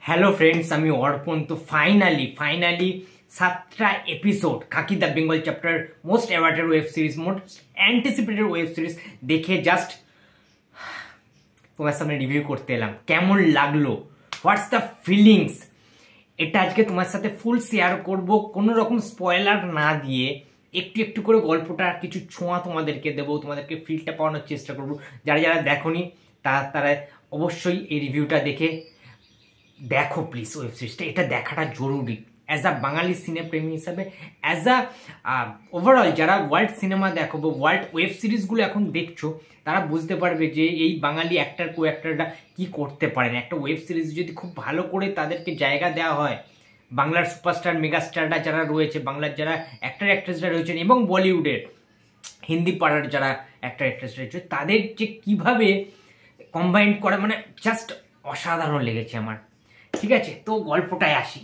Hello friends, আমি অর্পণ। তো finally 7টা episode Khaki the Bengal chapter most awarded web series, most anticipated web series দেখে just তোমার সামনে রিভিউ করতে এলাম। কেমন লাগলো, হোয়াটস দ্য ফিলিংস, এটা আজকে তোমার সাথে ফুল শেয়ার করব, কোনো রকম স্পয়লার না দিয়ে একটু একটু করে গল্পটা কিছু ছোঁয়া তোমাদেরকে দেবো, তোমাদেরকে ফিলটা পাওয়ানোর চেষ্টা করবো। যারা যারা দেখোনি তারা অবশ্যই এই রিভিউটা দেখে দেখো প্লিজ। ওয়েব সিরিজটা এটা দেখাটা জরুরি অ্যাজ আ বাঙালি সিনেপ্রেমী হিসাবে, অ্যাজ আ ওভারঅল যারা ওয়ার্ল্ড সিনেমা দেখো বা ওয়ার্ল্ড ওয়েব সিরিজগুলো এখন দেখছো, তারা বুঝতে পারবে যে এই বাঙালি অ্যাক্টার কো অ্যাক্টাররা কী করতে পারেন। একটা ওয়েব সিরিজ যদি খুব ভালো করে তাদেরকে জায়গা দেওয়া হয়, বাংলার সুপারস্টার মেগাস্টাররা যারা রয়েছে, বাংলার যারা অ্যাক্টার অ্যাক্ট্রেসরা রয়েছেন এবং বলিউডের হিন্দি পাড়ার যারা অ্যাক্টার অ্যাক্ট্রেস রয়েছে, তাদের যে কীভাবে কম্বাইন করা, মানে জাস্ট অসাধারণ লেগেছে আমার। ঠিক আছে, তো গল্পটায় আসি।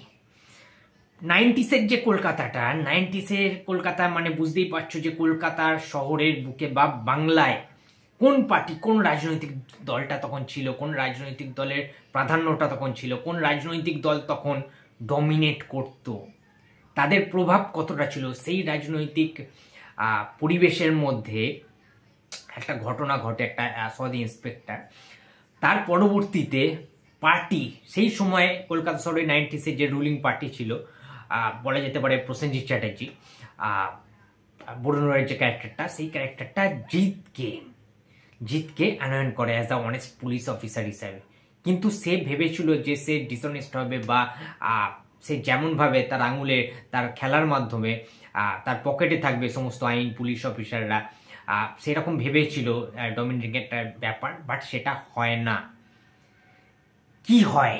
90s যে কলকাতাটা, 90s কলকাতা মানে বুঝতেই পারছো যে কলকাতার শহরের বুকে বা বাংলায় কোন পার্টি, কোন রাজনৈতিক দলটা তখন ছিল, কোন রাজনৈতিক দলের প্রাধান্যটা তখন ছিল, কোন রাজনৈতিক দল তখন ডমিনেট করত, তাদের প্রভাব কতটা ছিল, সেই রাজনৈতিক পরিবেশের মধ্যে একটা ঘটনা ঘটে। একটা সদি ইন্সপেক্টর, তার পরবর্তীতে পার্টি, সেই সময় কলকাতা শহরে 90s যে রুলিং পার্টি ছিল, বলা যেতে পারে প্রসেনজিৎ চ্যাটার্জি, বরুণ রয়ের যে ক্যারেক্টারটা, সেই ক্যারেক্টারটা জিতকে আনয়ন করে as a honest police officer হিসাবে। কিন্তু সে ভেবেছিল যে সে ডিসঅনেস্ট হবে বা সে যেমনভাবে তার আঙুলে তার খেলার মাধ্যমে তার পকেটে থাকবে সমস্ত আইন, পুলিশ অফিসাররা, সেরকম ভেবেছিল ডমিনেটিং একটা ব্যাপার। বাট সেটা হয় না। কি হয়,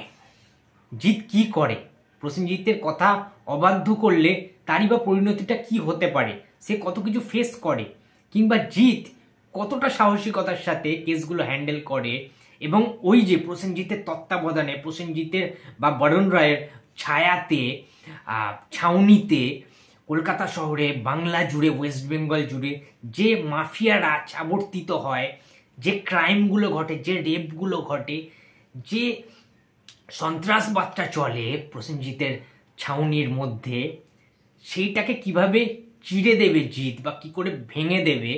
জিৎ কি করে, প্রসেনজিতের কথা অবাধ্য করলে তারই বা পরিণতিটা কি হতে পারে, সে কত কিছু ফেস করে, কিংবা জিৎ কতটা সাহসিকতার সাথে কেসগুলো হ্যান্ডেল করে, এবং ওই যে প্রসেনজিতের তত্ত্বাবধানে, প্রসেনজিতের বা বরুণ রায়ের ছায়াতে, ছাউনিতে কলকাতা শহরে, বাংলা জুড়ে, ওয়েস্ট বেঙ্গল জুড়ে যে মাফিয়ারা আবর্তিত হয়, যে ক্রাইমগুলো ঘটে, যে রেপগুলো ঘটে, যে সন্ত্রাসবাদটা চলে প্রসেনজিতের ছাউনির মধ্যে, সেইটাকে কিভাবে চিড়ে দেবে জিৎ বা কি করে ভেঙে দেবে,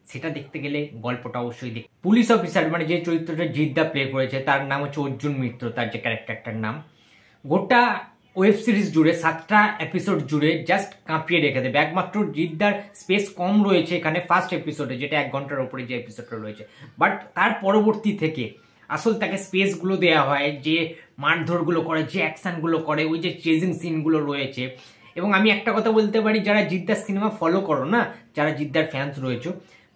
সেটা দেখতে গেলে গল্পটা অবশ্যই দেখ। পুলিশ অফিসার মানে যে চরিত্রটা জিৎদা প্লে করেছে, তার নাম হচ্ছে অর্জুন মিত্র, তার যে ক্যারেক্টারটার নাম। গোটা ওয়েব সিরিজ জুড়ে 7টা এপিসোড জুড়ে জাস্ট কাঁপিয়ে রেখে দেবে। একমাত্র জিৎদার স্পেস কম রয়েছে এখানে ফার্স্ট এপিসোডে, যেটা 1 ঘন্টার ওপরে যে এপিসোডটা রয়েছে। বাট তার পরবর্তী থেকে আসল তাকে স্পেসগুলো দেওয়া হয়, যে মারধরগুলো করে, যে অ্যাকশানগুলো করে, ওই যে চেজিং সিনগুলো রয়েছে। এবং আমি একটা কথা বলতে পারি, যারা জিদ্দার সিনেমা ফলো করো না, যারা জিদ্দার ফ্যান্স রয়েছে,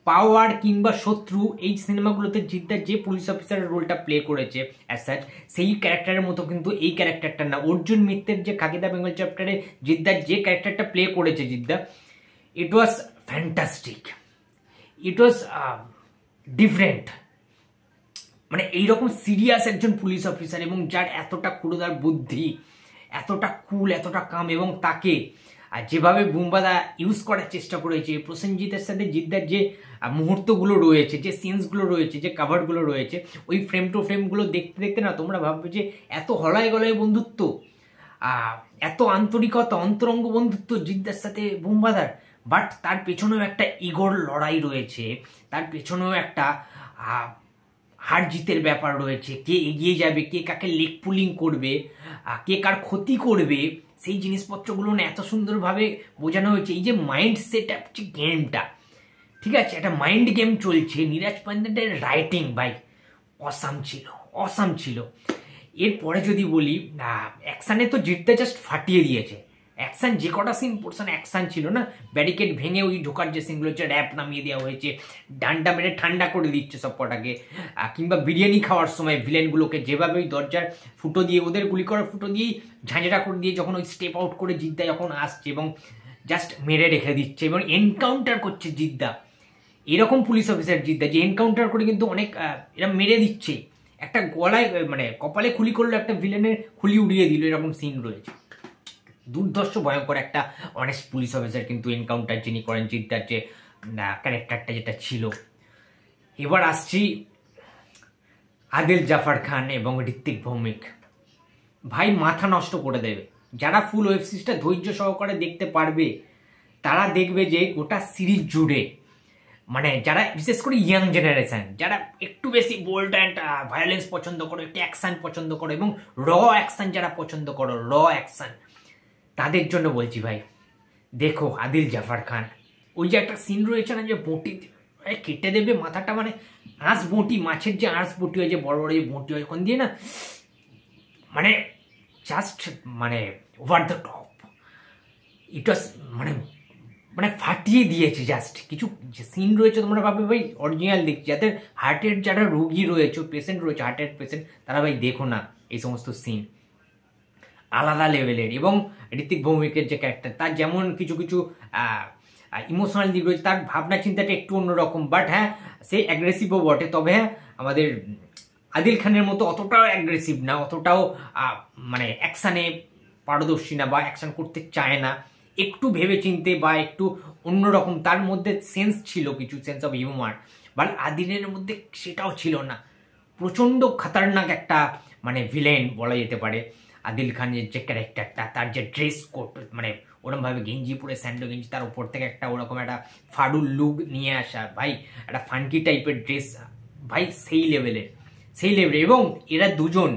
পাওয়ার কিংবা শত্রু এই সিনেমাগুলোতে জিদ্দার যে পুলিশ অফিসারের রোলটা প্লে করেছে অ্যাজ সাচ, সেই ক্যারেক্টারের মতো কিন্তু এই ক্যারেক্টারটা না। অর্জুন মিত্রের যে খাকি দ্য বেঙ্গল চ্যাপ্টারে জিদ্দার যে ক্যারেক্টারটা প্লে করেছে জিদ্দা, it was fantastic, it was different. মানে এইরকম সিরিয়াস একজন পুলিশ অফিসার, এবং যার এতটা ক্ষুরোদার বুদ্ধি, এতটা কুল, এতটা কাম, এবং তাকে যেভাবে বুম্বাদা ইউজ করার চেষ্টা করেছে, প্রসেনজিতের সাথে জিদ্দার যে মুহূর্তগুলো রয়েছে, যে সিনসগুলো রয়েছে, যে কাভারগুলো রয়েছে, ওই ফ্রেম টু ফ্রেমগুলো দেখতে দেখতে না তোমরা ভাববে যে এত হলায় গলায় বন্ধুত্ব, এত আন্তরিকতা, অন্তরঙ্গ বন্ধুত্ব জিদ্দার সাথে বুম্বাদার। বাট তার পেছনেও একটা ইগোর লড়াই রয়েছে, তার পেছনেও একটা হার জিতের ব্যাপার রয়েছে, কে এগিয়ে যাবে, কে কাকে লেগ পুলিং করবে, কে কার ক্ষতি করবে, সেই জিনিসপত্রগুলো না এত সুন্দরভাবে বোঝানো হয়েছে। এই যে মাইন্ড সেট আপ যে গেমটা, ঠিক আছে, একটা মাইন্ড গেম চলছে। নীরাজ পান্ডের রাইটিং ভাই অসাম ছিল। এরপরে যদি বলি, অ্যাকশানে তো জিততে জাস্ট ফাটিয়ে দিয়েছে। অ্যাকশান যে কটা সিন পোর্শন অ্যাকশান ছিল না, ব্যারিকেড ভেঙে ওই ঢোকার যে সিনগুলো হচ্ছে, র্যাপ নামিয়ে দেওয়া হয়েছে, ডান্ডা মেরে ঠান্ডা করে দিচ্ছে সব কটাকে, কিংবা বিরিয়ানি খাওয়ার সময় ভিলেনগুলোকে যেভাবে ওই দরজার ফুটো দিয়ে, ওদের গুলি করার ফুটো দিয়েই ঝাঁঝরা করে দিয়ে যখন ওই স্টেপ আউট করে জিদ্দা যখন আসছে এবং জাস্ট মেরে রেখে দিচ্ছে এবং এনকাউন্টার করছে জিদ্দা, এরকম পুলিশ অফিসার জিদ্দা যে এনকাউন্টার করে কিন্তু অনেক এরা মেরে দিচ্ছে, একটা গলায় মানে কপালে খুলি করলো, একটা ভিলেনের খুলি উড়িয়ে দিল, এরকম সিন রয়েছে। দুর্ধর্ষ ভয়ঙ্কর একটা অনেস্ট পুলিশ অফিসার কিন্তু এনকাউন্টার যিনি করেন জিদ্দার যে ক্যারেক্টারটা যেটা ছিল। এবার আসছি আদিল জাফর খান এবং ঋত্বিক ভৌমিক। ভাই মাথা নষ্ট করে দেবে। যারা ফুল ওয়েব সিরিজটা ধৈর্য সহকারে দেখতে পারবে তারা দেখবে যে গোটা সিরিজ জুড়ে মানে যারা বিশেষ করে ইয়াং জেনারেশন, যারা একটু বেশি বোল্ড অ্যান্ড ভায়োলেন্স পছন্দ করো, একটু অ্যাকশন পছন্দ করো এবং র অ্যাকশন যারা পছন্দ করো, র অ্যাকশন, তাদের জন্য বলছি ভাই দেখো আদিল জাফর খান। ওই যে একটা সিন রয়েছে না, যে বঁটি কেটে দেবে মাথাটা, মানে আঁশ বঁটি, মাছের যে আঁশ বঁটি হয়, যে বড় বড় যে বঁটি হয় ওখান দিয়ে না, মানে জাস্ট মানে ওভার দ্য টপ। ইট ওয়াজ মানে মানে ফাটিয়ে দিয়েছে। জাস্ট কিছু সিন রয়েছে তোমরা ভাবে ভাই অরিজিনাল দেখছি। যাদের হার্টের যারা রোগী রয়েছে, পেশেন্ট রয়েছে, হার্টের পেশেন্ট, তারা ভাই দেখো না এই সমস্ত সিন, আলাদা লেভেলের। এবং ঋত্বিক ভৌমিকের যে ক্যারেক্টার, তার যেমন কিছু কিছু ইমোশনাল দিক রয়েছে, তার ভাবনা চিন্তাটা একটু অন্যরকম, বাট হ্যাঁ সে অ্যাগ্রেসিভও বটে। তবে হ্যাঁ আমাদের আদিল খানের মতো অতটাও অ্যাগ্রেসিভ না, অতটাও মানে অ্যাকশানে পারদর্শী না বা অ্যাকশন করতে চায় না, একটু ভেবে চিনতে বা একটু অন্যরকম তার মধ্যে সেন্স ছিল, কিছু সেন্স অফ হিউমার, বাট আদিলের মধ্যে সেটাও ছিল না। প্রচণ্ড খতরনাক একটা মানে ভিলেন বলা যেতে পারে আদিল খানের যে ক্যারেক্টারটা, তার যে ড্রেস কোড, মানে ওরকমভাবে গেঞ্জি পরে, স্যান্ডো গেঞ্জি, তার উপর থেকে একটা ওরকম একটা ফাডুল লুক নিয়ে আসা, ভাই একটা ফানকি টাইপের ড্রেস, ভাই সেই লেভেলের। এবং এরা দুজন,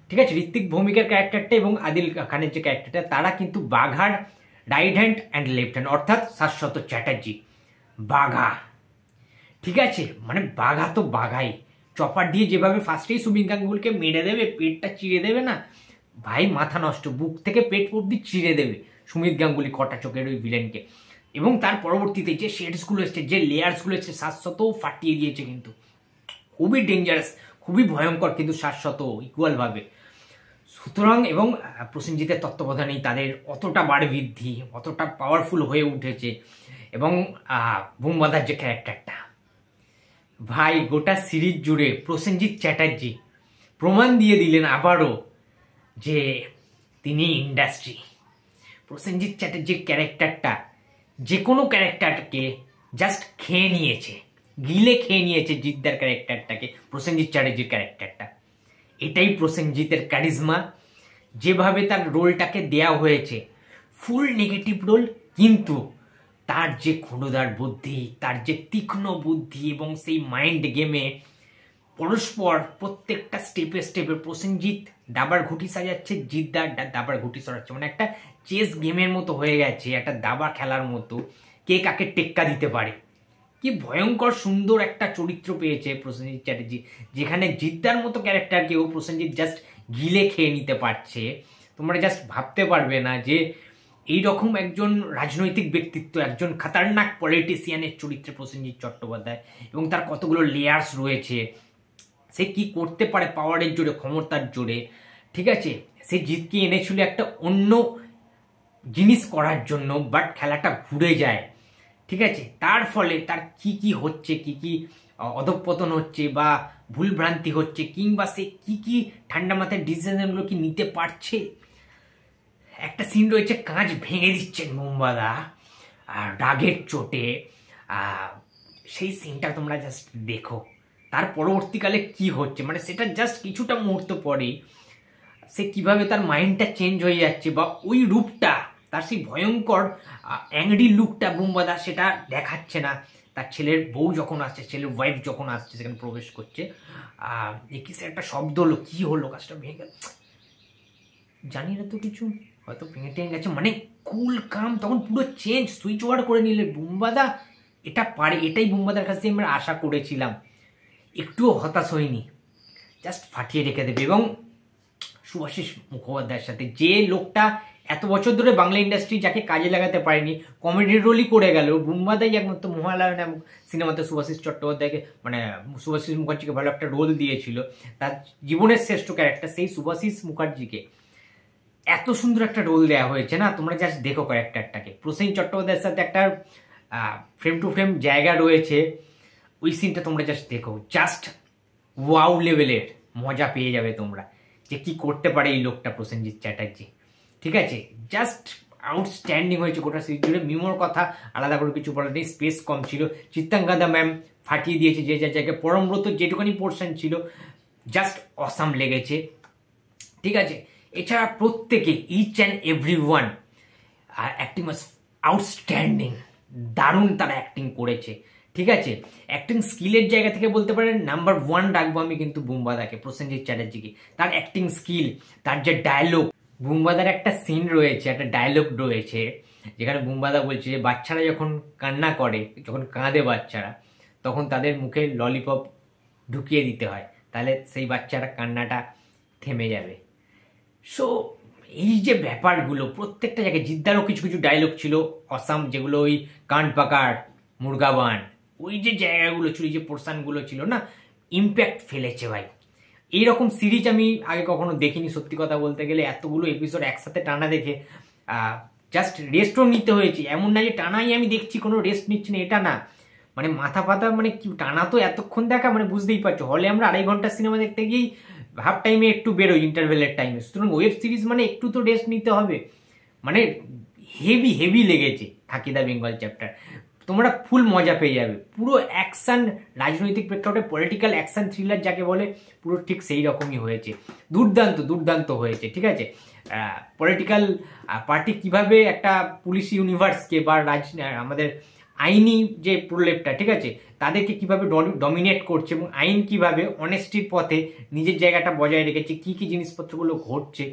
ঠিক আছে, ঋত্বিক ভৌমিকের ক্যারেক্টারটা এবং আদিল খানের যে ক্যারেক্টারটা, তারা কিন্তু বাঘার right hand and left hand, অর্থাৎ শাশ্বত চ্যাটার্জি বাঘা, ঠিক আছে, মানে বাঘা তো বাঘাই। চপার দিয়ে যেভাবে ফার্স্টেই সুমিত গাঙ্গুলিকে মেরে দেবে, পেটটা চিড়ে দেবে না ভাই, মাথা নষ্ট, বুক থেকে পেট অব্দি চিড়ে দেবে সুমিত গাঙ্গুলি কটা চোখের ওই ভিলেনকে। এবং তার পরবর্তীতে যে শেডসগুলো এসছে, যে লেয়ার্সগুলো এসছে, শাশ্বতও ফাটিয়ে দিয়েছে কিন্তু, খুবই ডেঞ্জারাস, খুবই ভয়ঙ্কর, কিন্তু শাশ্বত ইকুয়ালভাবে। সুতরাং এবং প্রসেনজিতের তত্ত্বাবধানেই তাদের অতটা বাড়বৃদ্ধি, অতটা পাওয়ারফুল হয়ে উঠেছে। এবং বুমবাদার যে ক্যারেক্টারটা, ভাই গোটা সিরিজ জুড়ে প্রসেনজিৎ চ্যাটার্জি প্রমাণ দিয়ে দিলেন আবারও যে তিনি ইন্ডাস্ট্রি। প্রসেনজিৎ চ্যাটার্জির ক্যারেক্টারটা যে কোনো ক্যারেক্টারকে জাস্ট খেয়ে নিয়েছে, গিলে খেয়ে নিয়েছে জিদ্দার ক্যারেক্টারটাকে, প্রসেনজিৎ চ্যাটার্জির ক্যারেক্টারটা। এটাই প্রসেনজিতের ক্যারিজমা, যেভাবে তার রোলটাকে দেয়া হয়েছে, ফুল নেগেটিভ রোল, কিন্তু তার যে ক্ষুণধার বুদ্ধি, তার যে তীক্ষ্ণ বুদ্ধি এবং সেই মাইন্ড গেমে পরস্পর প্রত্যেকটা স্টেপে স্টেপে প্রসেনজিৎ দাবার ঘুটি সাজাচ্ছে, জিদ্দার দাবার ঘুটি সরাচ্ছে, মানে একটা চেস গেমের মতো হয়ে গেছে, একটা দাবা খেলার মতো, কে কাকে টেক্কা দিতে পারে। কি ভয়ঙ্কর সুন্দর একটা চরিত্র পেয়েছে প্রসেনজিৎ চ্যাটার্জি, যেখানে জিদ্দার মতো ক্যারেক্টারকেও প্রসেনজিৎ জাস্ট গিলে খেয়ে নিতে পারছে। তোমরা জাস্ট ভাবতে পারবে না যে এইরকম একজন রাজনৈতিক ব্যক্তিত্ব, একজন খতরনাক পলিটিশিয়ানের চরিত্রে প্রসেনজিৎ চট্টোপাধ্যায়, এবং তার কতগুলো লেয়ার্স রয়েছে, সে কি করতে পারে পাওয়ারের জোরে, ক্ষমতার জোরে, ঠিক আছে। সে জিতকে এনেছিল একটা অন্য জিনিস করার জন্য, বাট খেলাটা ঘুরে যায়, ঠিক আছে। তার ফলে তার কি কি হচ্ছে, কি কি অধঃপতন হচ্ছে বা ভুলভ্রান্তি হচ্ছে, কিংবা সে কি কি ঠান্ডা মাথায় ডিসিশনগুলো কি নিতে পারছে। একটা সিন রয়েছে, কাঁচ ভেঙে দিচ্ছেন মোমবাদা আর রাগের চোটে, সেই সিনটা তোমরা জাস্ট দেখো। তার পরবর্তীকালে কি হচ্ছে, মানে সেটা জাস্ট কিছুটা মুহূর্ত পরেই সে কিভাবে তার মাইন্ডটা চেঞ্জ হয়ে যাচ্ছে, বা ওই রূপটা, তার সেই ভয়ঙ্কর অ্যাংরি লুকটা বুমবাদা সেটা দেখাচ্ছে না। তার ছেলের বউ যখন আসছে, ছেলের ওয়াইফ যখন আসছে, সেখানে প্রবেশ করছে, কিসে একটা শব্দ হলো, কি হলো, কাজটা ভেঙে গেল, জানি না তো কিছু, হয়তো ভেঙে টেঙে গেছে, মানে কুল কাম তখন পুরো চেঞ্জ, সুইচ ওভার করে নিলে বুমবাদা এটা পারে। এটাই বুমবাদার কাছ থেকে আমরা আশা করেছিলাম, একটুও হতাশ হয়নি, জাস্ট ফাটিয়ে রেখে দেবে। এবং শুভাশিস মুখোপাধ্যায়ের সাথে, যে লোকটা এত বছর ধরে বাংলা ইন্ডাস্ট্রি যাকে কাজে লাগাতে পারেনি, কমেডি রোলই করে গেল, বুমবাদাই একমাত্র মহালয়া সিনেমাতে শুভাশিস চট্টোপাধ্যায়কে, মানে শুভাশিস মুখার্জিকে ভালো একটা রোল দিয়েছিল, তার জীবনের শ্রেষ্ঠ ক্যারেক্টার সেই শুভাশিস মুখার্জিকে এত সুন্দর একটা রোল দেওয়া হয়েছে না, তোমরা জাস্ট দেখো ক্যারেক্টারটাকে। প্রসেন চট্টোপাধ্যায়ের সাথে একটা ফ্রেম টু ফ্রেম জায়গা রয়েছে, ওই সিনটা তোমরা জাস্ট দেখো, জাস্ট ওয়াও লেভেলের মজা পেয়ে যাবে তোমরা, যে কি করতে পারে এই লোকটা প্রসেনজিৎ চ্যাটার্জি, ঠিক আছে। জাস্ট আউটস্ট্যান্ডিং হয়েছে গোটা সিরিজ জুড়ে। মিমোর কথা আলাদা করে কিছু বলার নেই, স্পেস কম ছিল, চিত্রাঙ্গদা ম্যাম ফাটিয়ে দিয়েছে যে যার জায়গায়, পরমব্রত যেটুখানি পোর্শন ছিল জাস্ট অসাম লেগেছে, ঠিক আছে। এছাড়া প্রত্যেকে each and every one acting was outstanding, দারুণ তারা অ্যাক্টিং করেছে। ঠিক আছে, অ্যাক্টিং স্কিলের জায়গা থেকে বলতে পারেন নাম্বার 1 রাখবো আমি কিন্তু বুম্বাদাকে, প্রসেনজিৎ চ্যাটার্জিকে। তার অ্যাক্টিং স্কিল, তার যে ডায়লগ, বুম্বাদার একটা সিন রয়েছে, একটা ডায়লগ রয়েছে যেখানে বুম্বাদা বলছে যে বাচ্চারা যখন কান্না করে, যখন কাঁদে বাচ্চারা, তখন তাদের মুখে ললিপপ ঢুকিয়ে দিতে হয়, তাহলে সেই বাচ্চারা কান্নাটা থেমে যাবে। সো এই যে ব্যাপারগুলো প্রত্যেকটা জায়গায়, জিদ্দারও কিছু কিছু ডায়লগ ছিল অসাম, যেগুলো ওই কান পাকার মুরগাবান, ওই যে জায়গাগুলো ছিল, যে পোর্শনগুলো ছিল না, ইম্প্যাক্ট ফেলেছে ভাই। এইরকম সিরিজ আমি আগে কখনো দেখিনি সত্যি কথা বলতে গেলে। এতগুলো এপিসোড একসাথে টানা দেখে জাস্ট রেস্টও নিতে হয়েছে, এমন না যে টানাই আমি দেখছি কোনো রেস্ট নিচ্ছি না, এটা না, মানে মাথা ফাতা, মানে কি টানা তো এতক্ষণ দেখা, মানে বুঝতেই পারছো, হলে আমরা 2.5 ঘন্টার সিনেমা দেখতে গিয়েই হাফ টাইমে একটু বেরোই, ইন্টারভেলের টাইমে। সুতরাং ওয়েব সিরিজ মানে একটু তো রেস্ট নিতে হবে। মানে হেভি হেভি লেগেছে খাকি দ্য বেঙ্গল চ্যাপ্টার, তোমরা ফুল মজা পেয়ে যাবে। পুরো অ্যাকশন, রাজনৈতিক প্রেক্ষাপটে পলিটিক্যাল অ্যাকশন থ্রিলার যাকে বলে, পুরো ঠিক সেই রকমই হয়েছে। দুর্দান্ত দুর্দান্ত হয়েছে। ঠিক আছে, পলিটিক্যাল পার্টি কিভাবে একটা পুলিশ ইউনিভার্সকে বা আমাদের আইনি যে প্রলেপটা, ঠিক আছে, তাদেরকে কিভাবে ডমিনেট করছে, এবং আইন কিভাবে অনেস্টির পথে নিজের জায়গাটা বজায় রেখেছে, কি কি জিনিসপত্রগুলো ঘটছে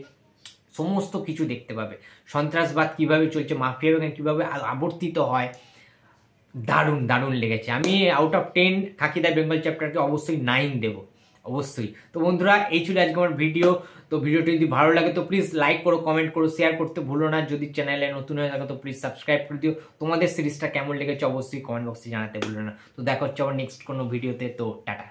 সমস্ত কিছু দেখতে পাবে। সন্ত্রাসবাদ কিভাবে চলছে, মাফিয়া কিভাবে আবর্তিত হয়, দারুণ দারুণ লেগেছে। আমি out of 10 Khaki the Bengal চ্যাপ্টারকে অবশ্যই 9 দেবো, অবশ্যই। তো বন্ধুরা, এই ছিল আজকে আমার ভিডিও। তো ভিডিওটি যদি ভালো লাগে তো প্লিজ লাইক করো, কমেন্ট করো, শেয়ার করতে ভুলো না। যদি চ্যানেলে নতুন হয়ে থাকে তো প্লিজ সাবস্ক্রাইব করে দিও। তোমাদের সিরিজটা কেমন লেগেছে অবশ্যই কমেন্ট বক্সে জানাতে ভুলো না। তো দেখা হচ্ছে আবার নেক্সট কোনো ভিডিওতে। তো টাটা।